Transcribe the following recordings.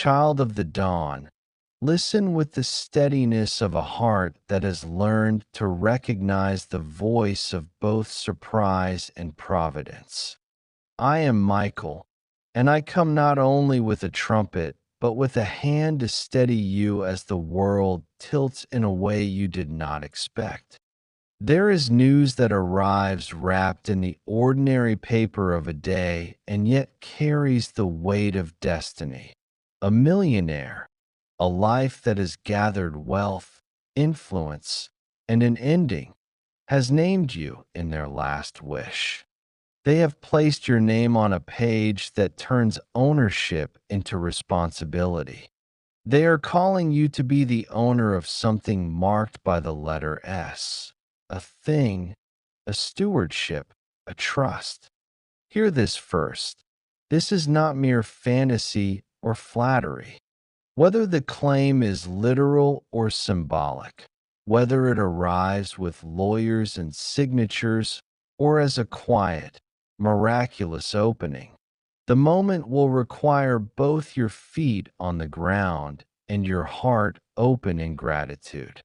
Child of the dawn, listen with the steadiness of a heart that has learned to recognize the voice of both surprise and providence. I am Michael, and I come not only with a trumpet, but with a hand to steady you as the world tilts in a way you did not expect. There is news that arrives wrapped in the ordinary paper of a day and yet carries the weight of destiny. A millionaire, a life that has gathered wealth, influence, and an ending, has named you in their last wish. They have placed your name on a page that turns ownership into responsibility. They are calling you to be the owner of something marked by the letter S, a thing, a stewardship, a trust. Hear this first. This is not mere fantasy or flattery. Whether the claim is literal or symbolic, whether it arrives with lawyers and signatures or as a quiet, miraculous opening, the moment will require both your feet on the ground and your heart open in gratitude.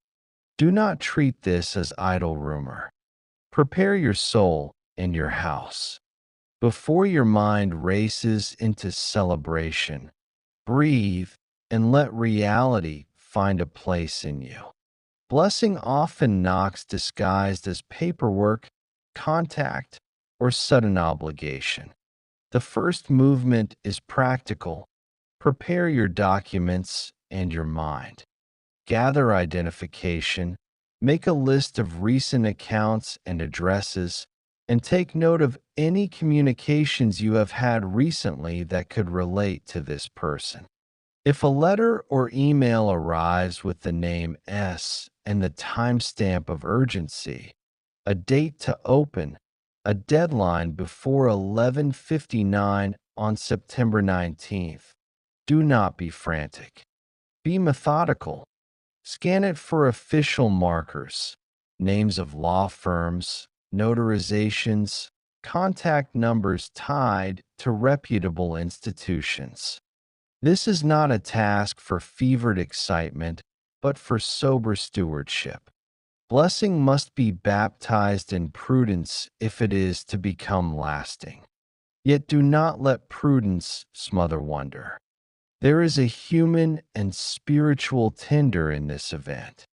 Do not treat this as idle rumor. Prepare your soul and your house. Before your mind races into celebration, breathe and let reality find a place in you. Blessing often knocks disguised as paperwork, contact, or sudden obligation. The first movement is practical. Prepare your documents and your mind. Gather identification, make a list of recent accounts and addresses, and take note of any communications you have had recently that could relate to this person. If a letter or email arrives with the name S and the timestamp of urgency, a date to open, a deadline before 11:59 on September 19th, do not be frantic. Be methodical. Scan it for official markers, names of law firms, notarizations, contact numbers tied to reputable institutions. This is not a task for fevered excitement, but for sober stewardship. Blessing must be baptized in prudence if it is to become lasting. Yet do not let prudence smother wonder. There is a human and spiritual tender in this event.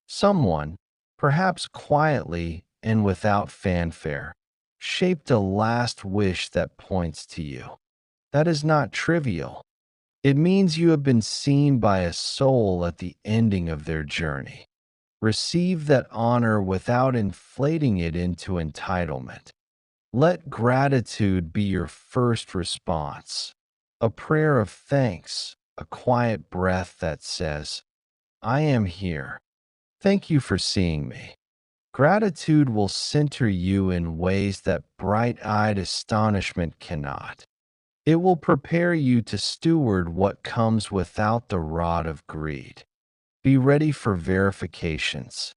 Someone, perhaps quietly and without fanfare, shaped a last wish that points to you. That is not trivial. It means you have been seen by a soul at the ending of their journey. Receive that honor without inflating it into entitlement. Let gratitude be your first response, a prayer of thanks, a quiet breath that says, I am here. Thank you for seeing me. Gratitude will center you in ways that bright-eyed astonishment cannot. It will prepare you to steward what comes without the rod of greed. Be ready for verifications.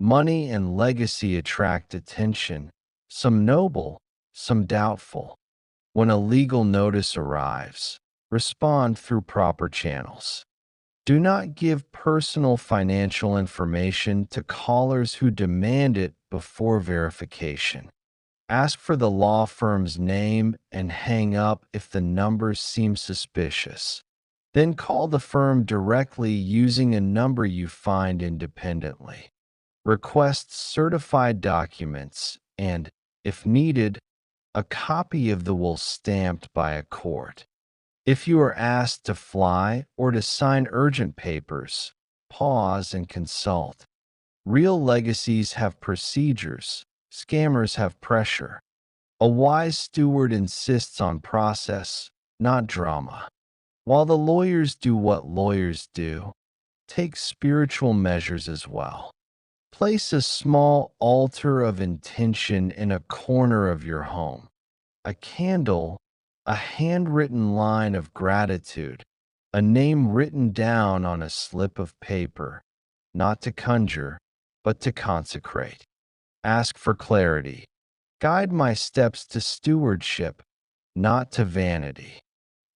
Money and legacy attract attention, some noble, some doubtful. When a legal notice arrives, respond through proper channels. Do not give personal financial information to callers who demand it before verification. Ask for the law firm's name and hang up if the numbers seem suspicious. Then call the firm directly using a number you find independently. Request certified documents and, if needed, a copy of the will stamped by a court. If you are asked to fly or to sign urgent papers, pause and consult. Real legacies have procedures, scammers have pressure. A wise steward insists on process, not drama. While the lawyers do what lawyers do, take spiritual measures as well. Place a small altar of intention in a corner of your home. A candle, a handwritten line of gratitude, a name written down on a slip of paper, not to conjure, but to consecrate. Ask for clarity. Guide my steps to stewardship, not to vanity.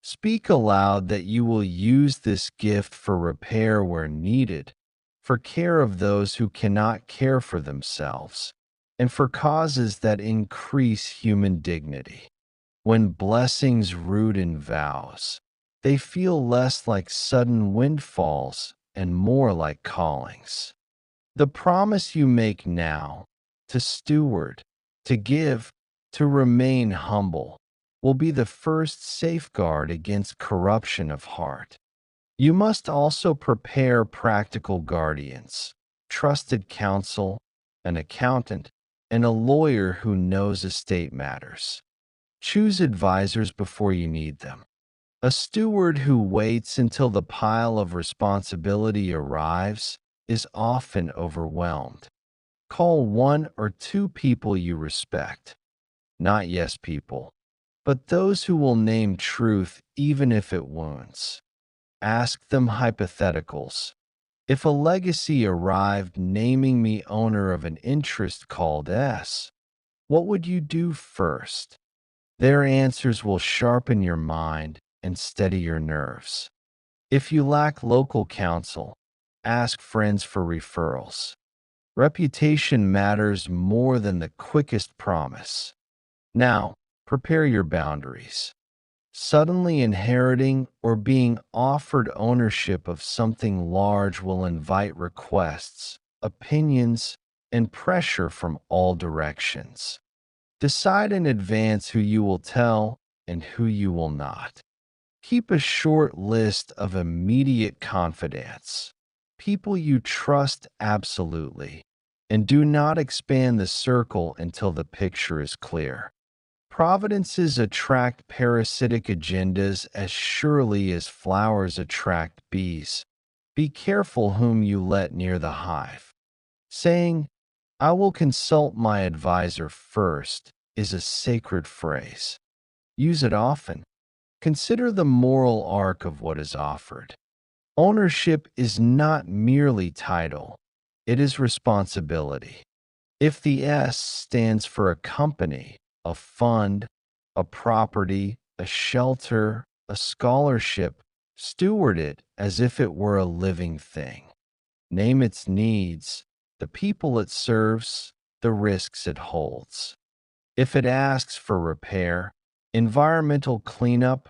Speak aloud that you will use this gift for repair where needed, for care of those who cannot care for themselves, and for causes that increase human dignity. When blessings root in vows, they feel less like sudden windfalls and more like callings. The promise you make now to steward, to give, to remain humble will be the first safeguard against corruption of heart. You must also prepare practical guardians, trusted counsel, an accountant, and a lawyer who knows estate matters. Choose advisors before you need them. A steward who waits until the pile of responsibility arrives is often overwhelmed. Call one or two people you respect, not yes people, but those who will name truth even if it wounds. Ask them hypotheticals. If a legacy arrived naming me owner of an interest called S, what would you do first? Their answers will sharpen your mind and steady your nerves. If you lack local counsel, ask friends for referrals. Reputation matters more than the quickest promise. Now, prepare your boundaries. Suddenly inheriting or being offered ownership of something large will invite requests, opinions, and pressure from all directions. Decide in advance who you will tell and who you will not. Keep a short list of immediate confidants, people you trust absolutely, and do not expand the circle until the picture is clear. Providences attract parasitic agendas as surely as flowers attract bees. Be careful whom you let near the hive. Saying, "I will consult my advisor first," is a sacred phrase. Use it often. Consider the moral arc of what is offered. Ownership is not merely title, it is responsibility. If the S stands for a company, a fund, a property, a shelter, a scholarship, steward it as if it were a living thing. Name its needs, the people it serves, the risks it holds. If it asks for repair, environmental cleanup,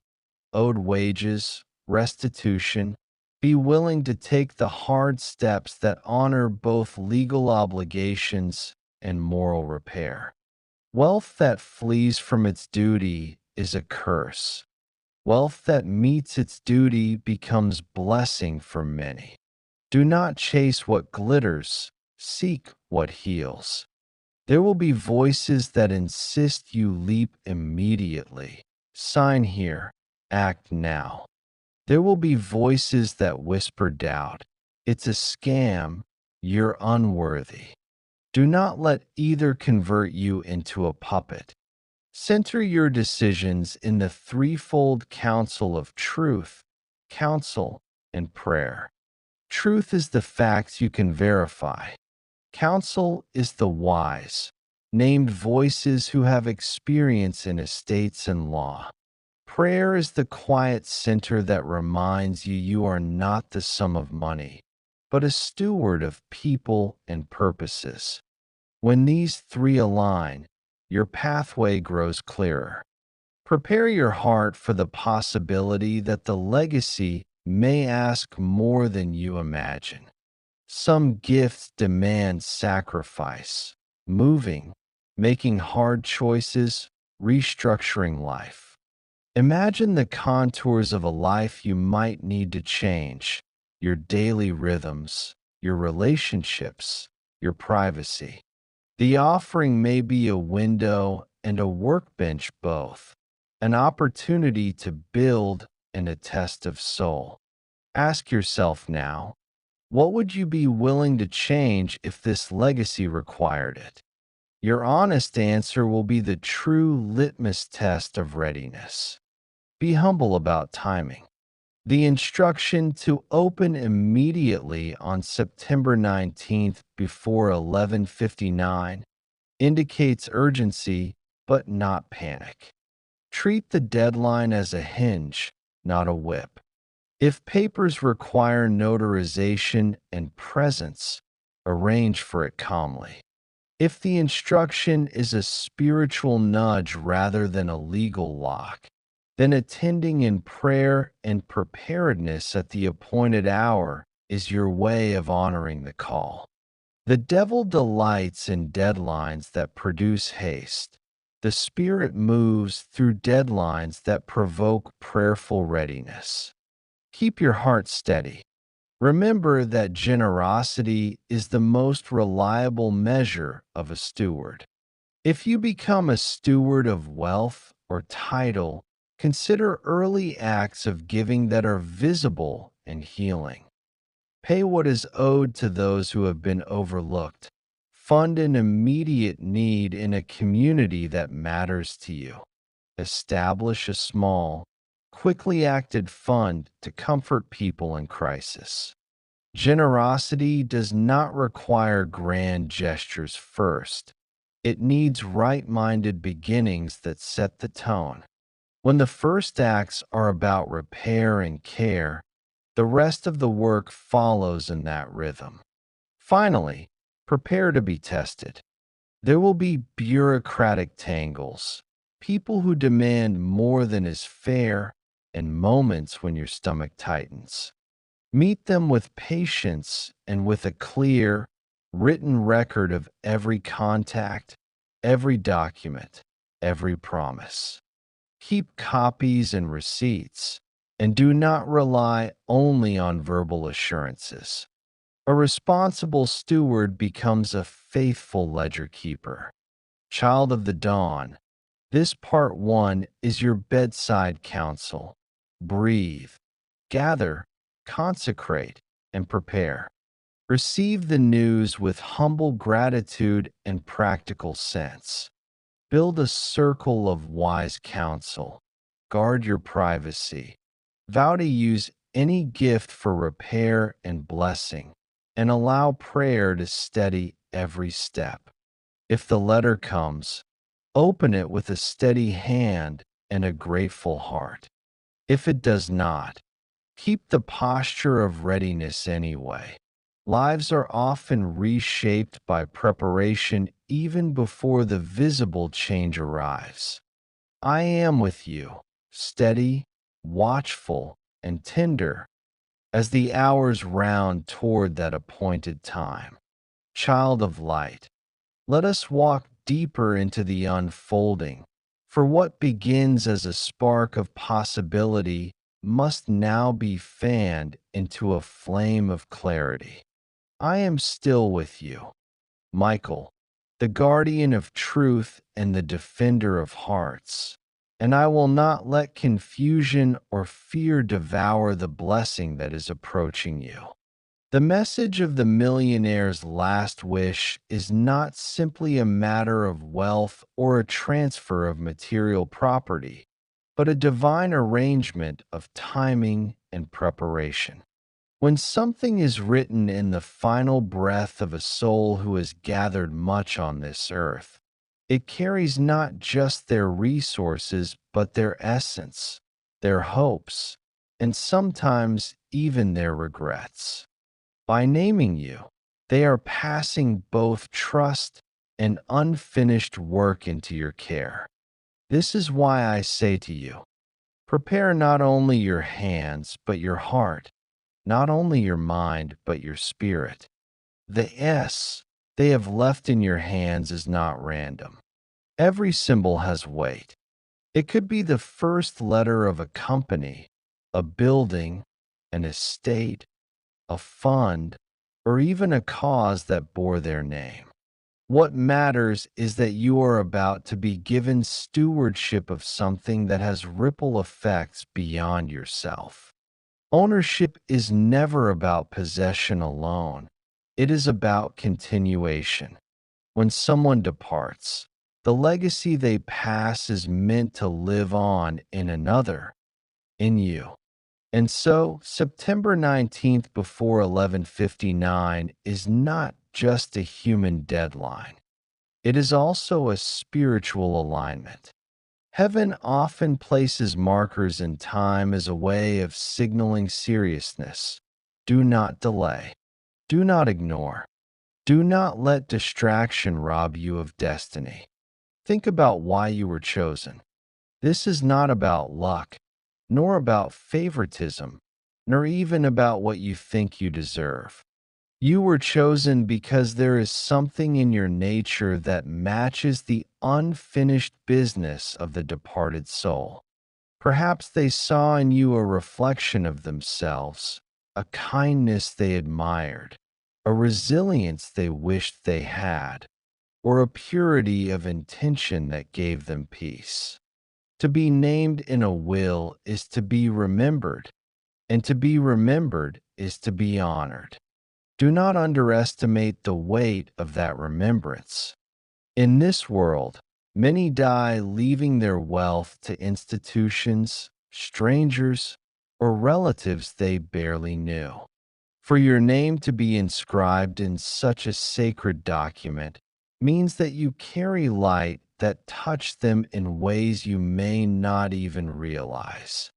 owed wages, restitution, be willing to take the hard steps that honor both legal obligations and moral repair. Wealth that flees from its duty is a curse. Wealth that meets its duty becomes blessing for many. Do not chase what glitters, seek what heals. There will be voices that insist you leap immediately. Sign here, act now. There will be voices that whisper doubt. It's a scam. You're unworthy. Do not let either convert you into a puppet. Center your decisions in the threefold counsel of truth, counsel, and prayer. Truth is the facts you can verify. Counsel is the wise, named voices who have experience in estates and law. Prayer is the quiet center that reminds you you are not the sum of money, but a steward of people and purposes. When these three align, your pathway grows clearer. Prepare your heart for the possibility that the legacy may ask more than you imagine. Some gifts demand sacrifice, moving, making hard choices, restructuring life. Imagine the contours of a life you might need to change, your daily rhythms, your relationships, your privacy. The offering may be a window and a workbench both, an opportunity to build and a test of soul. Ask yourself now, what would you be willing to change if this legacy required it? Your honest answer will be the true litmus test of readiness. Be humble about timing. The instruction to open immediately on September 19th before 11:59 indicates urgency but not panic. Treat the deadline as a hinge, not a whip. If papers require notarization and presence, arrange for it calmly. If the instruction is a spiritual nudge rather than a legal lock, then attending in prayer and preparedness at the appointed hour is your way of honoring the call. The devil delights in deadlines that produce haste. The Spirit moves through deadlines that provoke prayerful readiness. Keep your heart steady. Remember that generosity is the most reliable measure of a steward. If you become a steward of wealth or title, consider early acts of giving that are visible and healing. Pay what is owed to those who have been overlooked. Fund an immediate need in a community that matters to you. Establish a small, quickly acted fund to comfort people in crisis. Generosity does not require grand gestures first. It needs right-minded beginnings that set the tone. When the first acts are about repair and care, the rest of the work follows in that rhythm. Finally, prepare to be tested. There will be bureaucratic tangles, people who demand more than is fair, and moments when your stomach tightens. Meet them with patience and with a clear, written record of every contact, every document, every promise. Keep copies and receipts, and do not rely only on verbal assurances. A responsible steward becomes a faithful ledger keeper. Child of the dawn, this part one is your bedside counsel. Breathe, gather, consecrate, and prepare. Receive the news with humble gratitude and practical sense. Build a circle of wise counsel. Guard your privacy. Vow to use any gift for repair and blessing, and allow prayer to steady every step. If the letter comes, open it with a steady hand and a grateful heart. If it does not, keep the posture of readiness anyway. Lives are often reshaped by preparation even before the visible change arrives. I am with you, steady, watchful, and tender, as the hours round toward that appointed time. Child of light, let us walk deeper into the unfolding, for what begins as a spark of possibility must now be fanned into a flame of clarity. I am still with you, Michael, the guardian of truth and the defender of hearts, and I will not let confusion or fear devour the blessing that is approaching you. The message of the millionaire's last wish is not simply a matter of wealth or a transfer of material property, but a divine arrangement of timing and preparation. When something is written in the final breath of a soul who has gathered much on this earth, it carries not just their resources, but their essence, their hopes, and sometimes even their regrets. By naming you, they are passing both trust and unfinished work into your care. This is why I say to you, prepare not only your hands, but your heart, not only your mind, but your spirit. The S they have left in your hands is not random. Every symbol has weight. It could be the first letter of a company, a building, an estate, a fund, or even a cause that bore their name. What matters is that you are about to be given stewardship of something that has ripple effects beyond yourself. Ownership is never about possession alone. It is about continuation. When someone departs, the legacy they pass is meant to live on in another, in you. And so, September 19th before 11:59 is not just a human deadline. It is also a spiritual alignment. Heaven often places markers in time as a way of signaling seriousness. Do not delay. Do not ignore. Do not let distraction rob you of destiny. Think about why you were chosen. This is not about luck, nor about favoritism, nor even about what you think you deserve. You were chosen because there is something in your nature that matches the unfinished business of the departed soul. Perhaps they saw in you a reflection of themselves, a kindness they admired, a resilience they wished they had, or a purity of intention that gave them peace. To be named in a will is to be remembered, and to be remembered is to be honored. Do not underestimate the weight of that remembrance. In this world, many die leaving their wealth to institutions, strangers, or relatives they barely knew. For your name to be inscribed in such a sacred document means that you carry light that touch them in ways you may not even realize.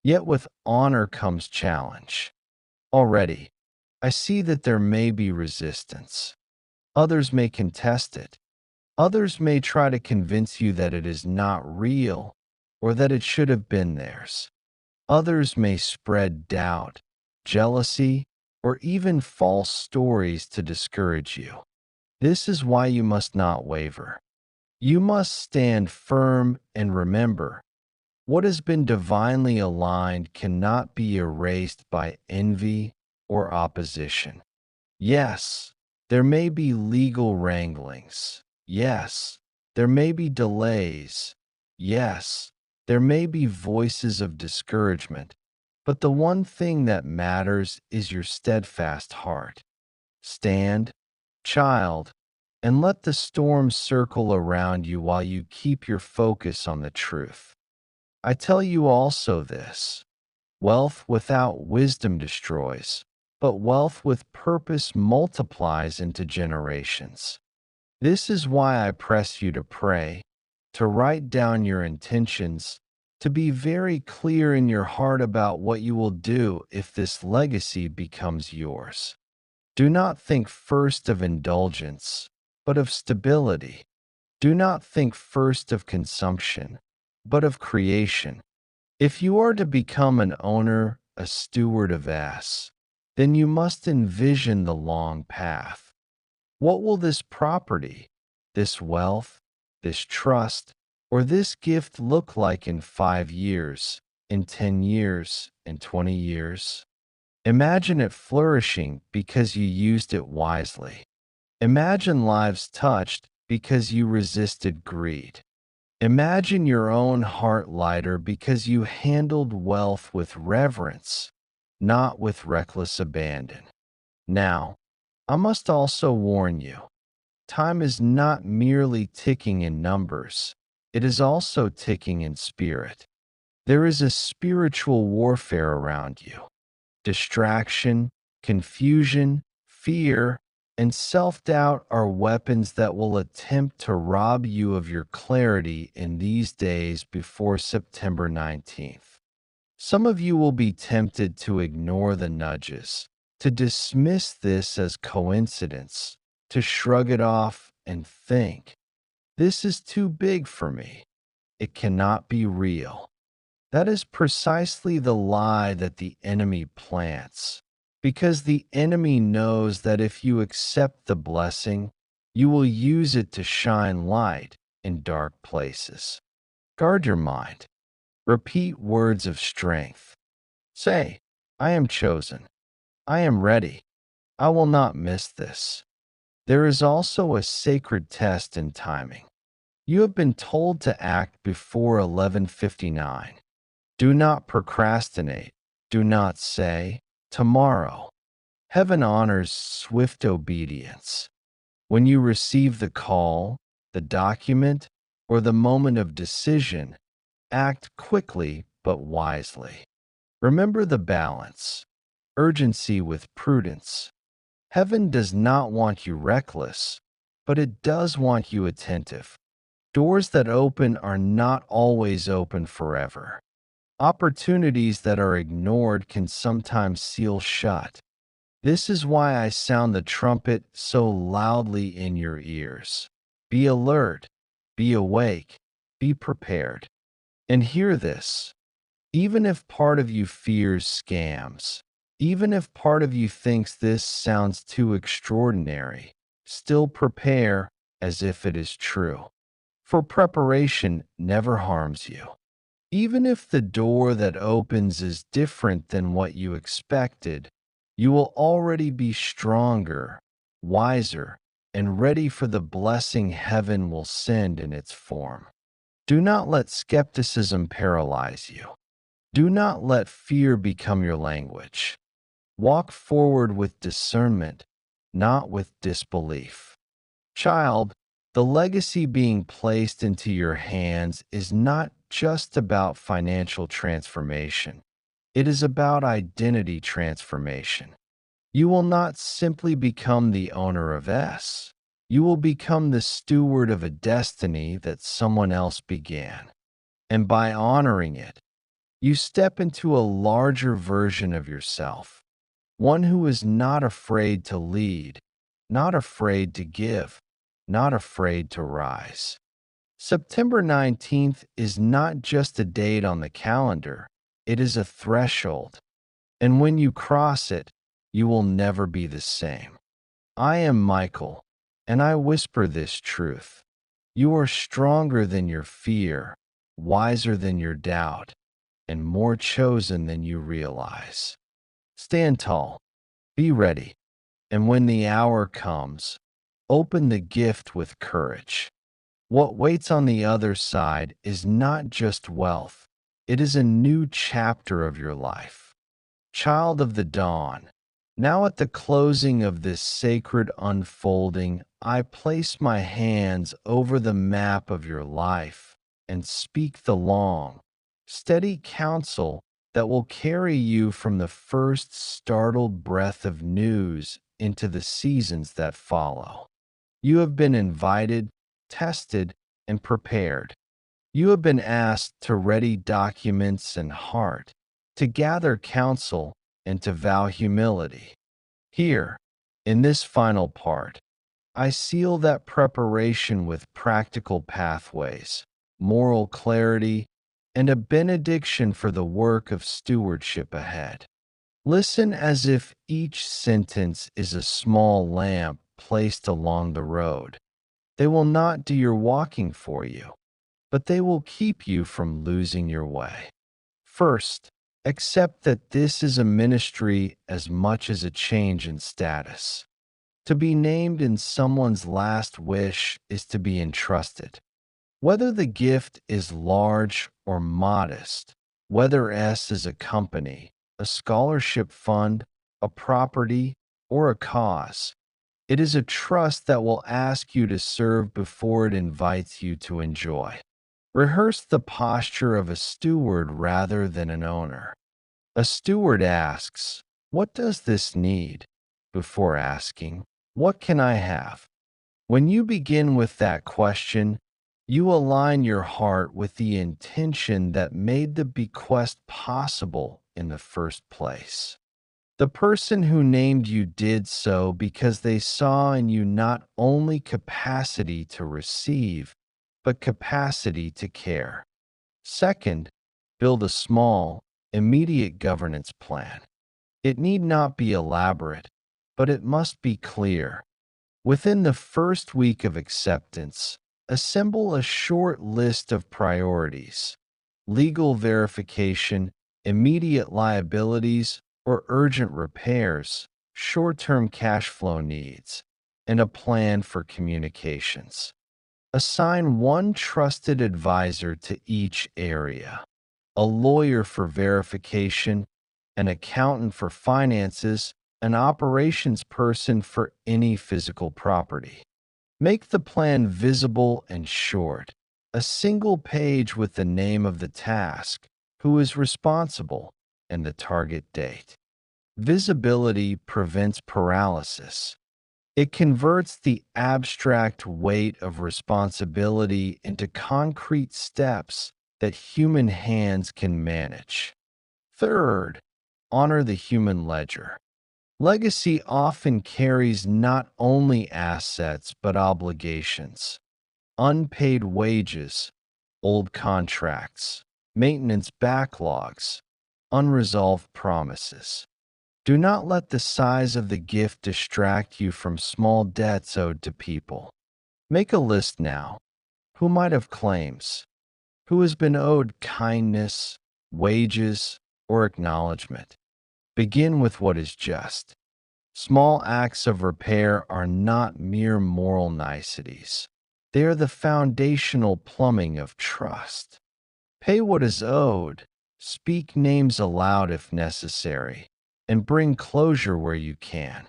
Yet with honor comes challenge. Already, I see that there may be resistance. Others may contest it. Others may try to convince you that it is not real or that it should have been theirs. Others may spread doubt, jealousy, or even false stories to discourage you. This is why you must not waver. You must stand firm and remember, what has been divinely aligned cannot be erased by envy or opposition. Yes, there may be legal wranglings. Yes, there may be delays. Yes, there may be voices of discouragement. But the one thing that matters is your steadfast heart. Stand, child, and let the storm circle around you while you keep your focus on the truth. I tell you also this: wealth without wisdom destroys, but wealth with purpose multiplies into generations. This is why I press you to pray, to write down your intentions, to be very clear in your heart about what you will do if this legacy becomes yours. Do not think first of indulgence, but of stability. Do not think first of consumption, but of creation. If you are to become an owner, a steward of S, then you must envision the long path. What will this property, this wealth, this trust, or this gift look like in 5 years, in 10 years, in 20 years? Imagine it flourishing because you used it wisely. Imagine lives touched because you resisted greed. Imagine your own heart lighter because you handled wealth with reverence, not with reckless abandon. Now, I must also warn you, time is not merely ticking in numbers, it is also ticking in spirit. There is a spiritual warfare around you. Distraction, confusion, fear, and self-doubt are weapons that will attempt to rob you of your clarity in these days before September 19th. Some of you will be tempted to ignore the nudges, to dismiss this as coincidence, to shrug it off and think, this is too big for me. It cannot be real. That is precisely the lie that the enemy plants, because the enemy knows that if you accept the blessing, you will use it to shine light in dark places. Guard your mind. Repeat words of strength. Say, I am chosen. I am ready. I will not miss this. There is also a sacred test in timing. You have been told to act before 11:59. Do not procrastinate. Do not say, tomorrow. Heaven honors swift obedience. When you receive the call, the document, or the moment of decision, act quickly but wisely. Remember the balance, urgency with prudence. Heaven does not want you reckless, but it does want you attentive. Doors that open are not always open forever. Opportunities that are ignored can sometimes seal shut. This is why I sound the trumpet so loudly in your ears. Be alert, be awake, be prepared. And hear this. Even if part of you fears scams, even if part of you thinks this sounds too extraordinary, still prepare as if it is true. For preparation never harms you. Even if the door that opens is different than what you expected, you will already be stronger, wiser, and ready for the blessing heaven will send in its form. Do not let skepticism paralyze you. Do not let fear become your language. Walk forward with discernment, not with disbelief. Child, the legacy being placed into your hands is not just about financial transformation. It is about identity transformation. You will not simply become the owner of S. You will become the steward of a destiny that someone else began. And by honoring it, you step into a larger version of yourself, one who is not afraid to lead, not afraid to give, not afraid to rise. September 19th is not just a date on the calendar, it is a threshold. And when you cross it, you will never be the same. I am Michael, and I whisper this truth. You are stronger than your fear, wiser than your doubt, and more chosen than you realize. Stand tall, be ready, and when the hour comes, open the gift with courage. What waits on the other side is not just wealth, it is a new chapter of your life. Child of the dawn, now at the closing of this sacred unfolding, I place my hands over the map of your life and speak the long, steady counsel that will carry you from the first startled breath of news into the seasons that follow. You have been invited, tested, and prepared. You have been asked to ready documents and heart, to gather counsel, and to vow humility. Here, in this final part, I seal that preparation with practical pathways, moral clarity, and a benediction for the work of stewardship ahead. Listen as if each sentence is a small lamp placed along the road. They will not do your walking for you, but they will keep you from losing your way. First, accept that this is a ministry as much as a change in status. To be named in someone's last wish is to be entrusted. Whether the gift is large or modest, whether S is a company, a scholarship fund, a property, or a cause, it is a trust that will ask you to serve before it invites you to enjoy. Rehearse the posture of a steward rather than an owner. A steward asks, "What does this need?" before asking, "What can I have?" When you begin with that question, you align your heart with the intention that made the bequest possible in the first place. The person who named you did so because they saw in you not only capacity to receive, but capacity to care. Second, build a small, immediate governance plan. It need not be elaborate, but it must be clear. Within the first week of acceptance, assemble a short list of priorities: legal verification, immediate liabilities or urgent repairs, short-term cash flow needs, and a plan for communications. Assign one trusted advisor to each area: a lawyer for verification, an accountant for finances, an operations person for any physical property. Make the plan visible and short, a single page with the name of the task, who is responsible, and the target date. Visibility prevents paralysis. It converts the abstract weight of responsibility into concrete steps that human hands can manage. Third, honor the human ledger. Legacy often carries not only assets but obligations, unpaid wages, old contracts, maintenance backlogs, unresolved promises. Do not let the size of the gift distract you from small debts owed to people. Make a list now. Who might have claims? Who has been owed kindness, wages, or acknowledgement? Begin with what is just. Small acts of repair are not mere moral niceties. They are the foundational plumbing of trust. Pay what is owed, speak names aloud if necessary, and bring closure where you can.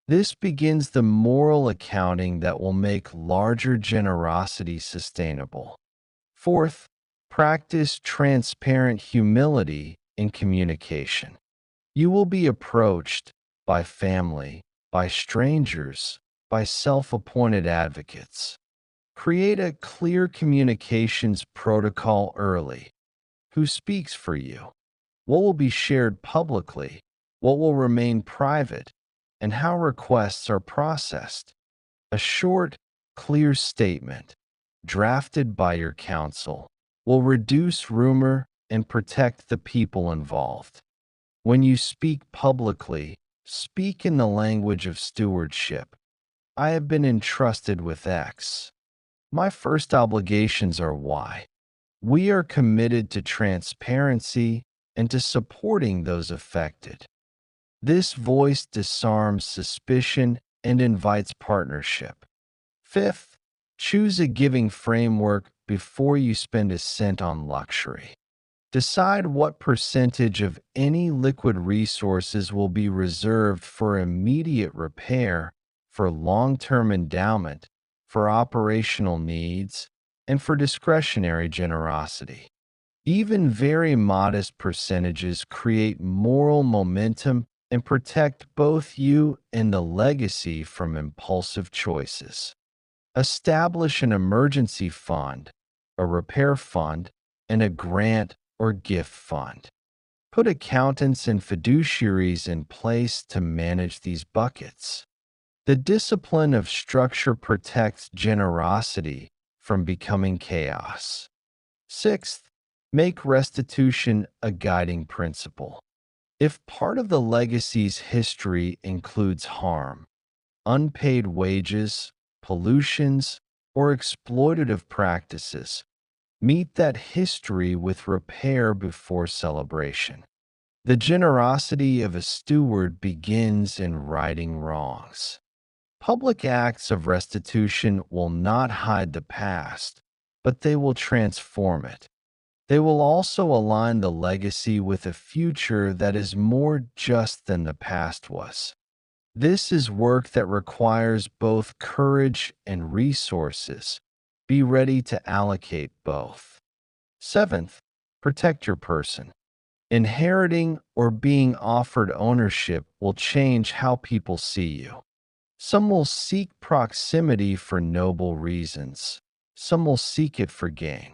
This begins the moral accounting that will make larger generosity sustainable. Fourth, practice transparent humility in communication. You will be approached by family, by strangers, by self-appointed advocates. Create a clear communications protocol early. Who speaks for you? What will be shared publicly? What will remain private? And how requests are processed. A short, clear statement, drafted by your counsel, will reduce rumor and protect the people involved. When you speak publicly, speak in the language of stewardship. I have been entrusted with X. My first obligations are Y. We are committed to transparency and to supporting those affected. This voice disarms suspicion and invites partnership. Fifth, choose a giving framework before you spend a cent on luxury. Decide what percentage of any liquid resources will be reserved for immediate repair, for long-term endowment, for operational needs, and for discretionary generosity. Even very modest percentages create moral momentum and protect both you and the legacy from impulsive choices. Establish an emergency fund, a repair fund, and a grant or gift fund. Put accountants and fiduciaries in place to manage these buckets. The discipline of structure protects generosity from becoming chaos. Sixth, make restitution a guiding principle. If part of the legacy's history includes harm, unpaid wages, pollutions, or exploitative practices, meet that history with repair before celebration. The generosity of a steward begins in righting wrongs. Public acts of restitution will not hide the past, but they will transform it. They will also align the legacy with a future that is more just than the past was. This is work that requires both courage and resources. Be ready to allocate both. Seventh, protect your person. Inheriting or being offered ownership will change how people see you. Some will seek proximity for noble reasons. Some will seek it for gain.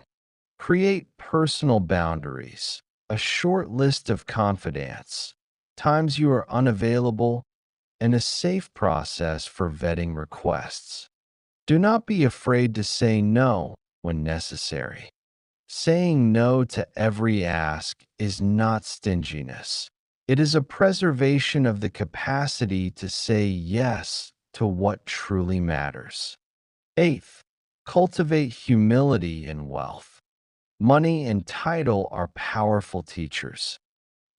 Create personal boundaries, a short list of confidants, times you are unavailable, and a safe process for vetting requests. Do not be afraid to say no when necessary. Saying no to every ask is not stinginess. It is a preservation of the capacity to say yes to what truly matters. Eighth, cultivate humility in wealth. Money and title are powerful teachers.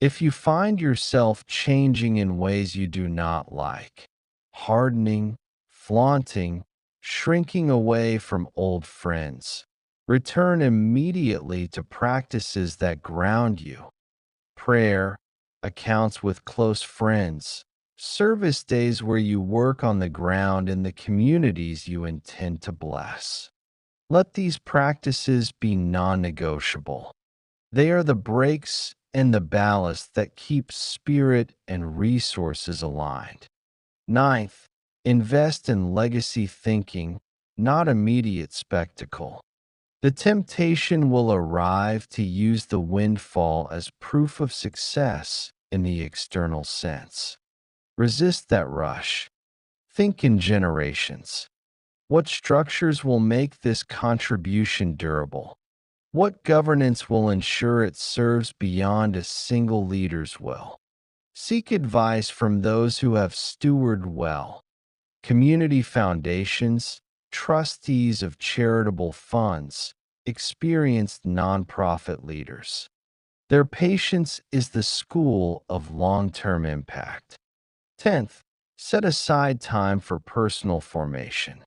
If you find yourself changing in ways you do not like, hardening, flaunting, shrinking away from old friends, return immediately to practices that ground you. Prayer, accounts with close friends, service days where you work on the ground in the communities you intend to bless. Let these practices be non-negotiable. They are the brakes and the ballast that keep spirit and resources aligned. Ninth, Invest in legacy thinking, not immediate spectacle. The temptation will arrive to use the windfall as proof of success in the external sense. Resist that rush. Think in generations. What structures will make this contribution durable? What governance will ensure it serves beyond a single leader's will? Seek advice from those who have stewarded well. Community foundations, trustees of charitable funds, experienced nonprofit leaders. Their patience is the school of long-term impact. 10th, set aside time for personal formation.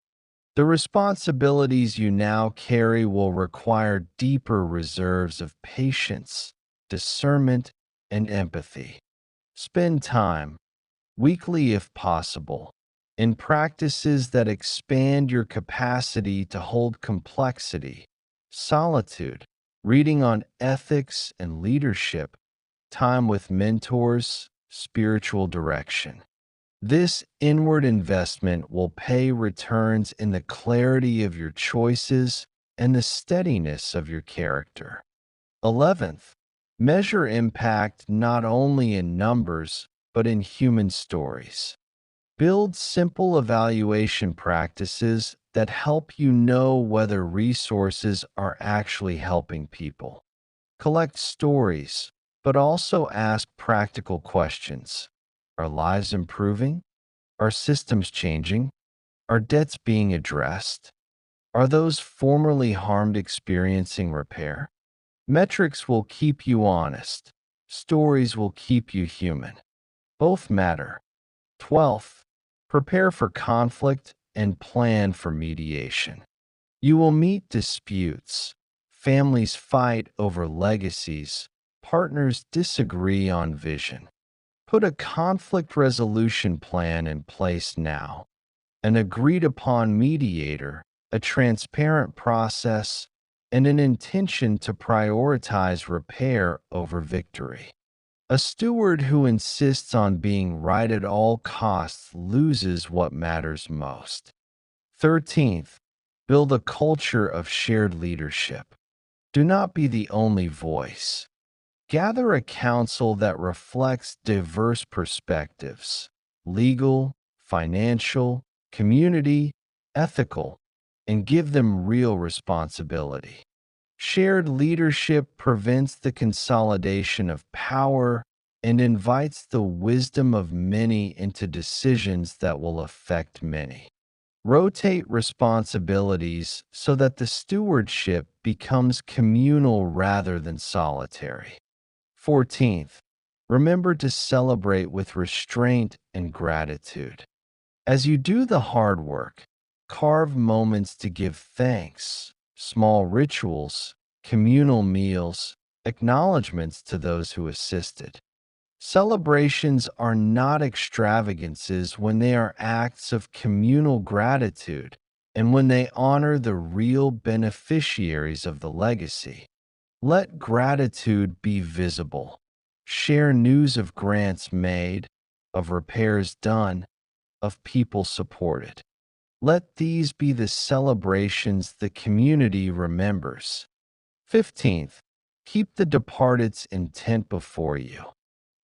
The responsibilities you now carry will require deeper reserves of patience, discernment, and empathy. Spend time, weekly if possible, in practices that expand your capacity to hold complexity, solitude, reading on ethics and leadership, time with mentors, spiritual direction. This inward investment will pay returns in the clarity of your choices and the steadiness of your character. 11th, measure impact not only in numbers, but in human stories. Build simple evaluation practices that help you know whether resources are actually helping people. Collect stories, but also ask practical questions. Are lives improving? Are systems changing? Are debts being addressed? Are those formerly harmed experiencing repair? Metrics will keep you honest. Stories will keep you human. Both matter. 12th, prepare for conflict and plan for mediation. You will meet disputes. Families fight over legacies. Partners disagree on vision. Put a conflict resolution plan in place now. An agreed upon mediator, a transparent process, and an intention to prioritize repair over victory. A steward who insists on being right at all costs loses what matters most. 13th, build a culture of shared leadership. Do not be the only voice. Gather a council that reflects diverse perspectives: legal, financial, community, ethical, and give them real responsibility. Shared leadership prevents the consolidation of power and invites the wisdom of many into decisions that will affect many. Rotate responsibilities so that the stewardship becomes communal rather than solitary. 14th, remember to celebrate with restraint and gratitude. As you do the hard work, carve moments to give thanks, small rituals, communal meals, acknowledgments to those who assisted. Celebrations are not extravagances when they are acts of communal gratitude and when they honor the real beneficiaries of the legacy. Let gratitude be visible. Share news of grants made, of repairs done, of people supported. Let these be the celebrations the community remembers. 15th, keep the departed's intent before you.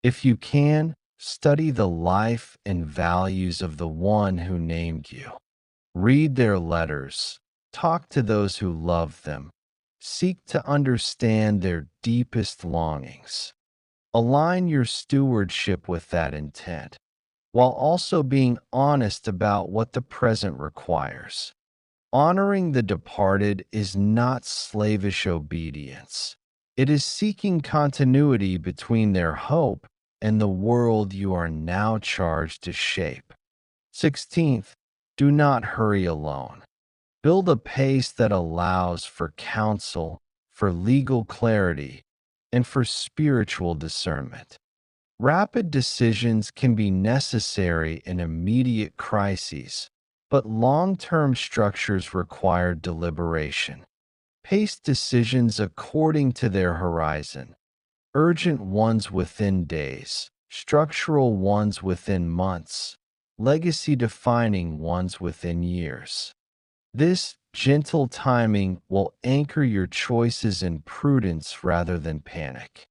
If you can, study the life and values of the one who named you. Read their letters. Talk to those who love them. Seek to understand their deepest longings. Align your stewardship with that intent, while also being honest about what the present requires. Honoring the departed is not slavish obedience. It is seeking continuity between their hope and the world you are now charged to shape. 16th, do not hurry alone. Build a pace that allows for counsel, for legal clarity, and for spiritual discernment. Rapid decisions can be necessary in immediate crises, but long-term structures require deliberation. Pace decisions according to their horizon, urgent ones within days, structural ones within months, legacy defining ones within years. This gentle timing will anchor your choices in prudence rather than panic.